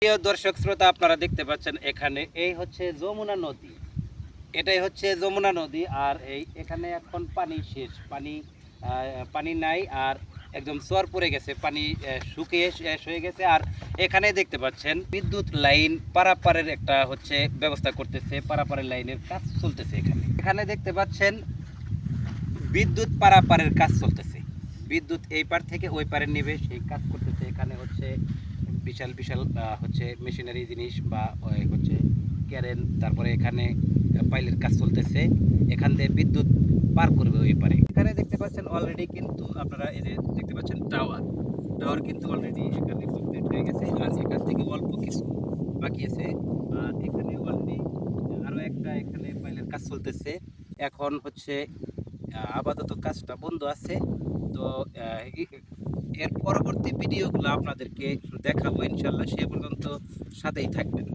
প্রিয় দর্শক শ্রোতা, আপনারা দেখতে পাচ্ছেন এখানে এই হচ্ছে যমুনা নদী। এটাই হচ্ছে যমুনা নদী। আর এখানে এখন পানি শেষ, পানি নাই। আর একদম চর পড়ে গেছে, পানি শুকিয়ে শেষ হয়ে গেছে। আর এখানে দেখতে পাচ্ছেন বিদ্যুৎ লাইন পারাপারের একটা হচ্ছে ব্যবস্থা করতেছে, পারাপারের লাইনের কাজ চলতেছে। এখানে এখানে দেখতে পাচ্ছেন বিদ্যুৎ পারাপারের কাজ চলতেছে। বিদ্যুৎ এই পার থেকে ওই পারে নেবে, সেই কাজ করতেছে। এখানে হচ্ছে বিশাল বিশাল হচ্ছে মেশিনারি জিনিস বা হচ্ছে ক্যারেন, তারপরে এখানে পাইলের কাজ চলতেছে। এখান দিয়ে বিদ্যুৎ পার করবে ওই পারে। এখানে দেখতে পাচ্ছেন অলরেডি কিন্তু আপনারা এই যে দেখতে পাচ্ছেন টাওয়ার কিন্তু অলরেডি এখানে কমপ্লিট হয়ে গেছে। আর এখান থেকে অল্প কিছু বাকি আছে। আর এখানে অলরেডি আরো একটা এখানে পাইলের কাজ চলতেছে। এখন হচ্ছে আপাতত কাজটা বন্ধ আছে। তো এর পরবর্তী ভিডিওগুলো আপনাদেরকে দেখাবো ইনশাল্লাহ। সে পর্যন্ত সাথেই থাকবেন।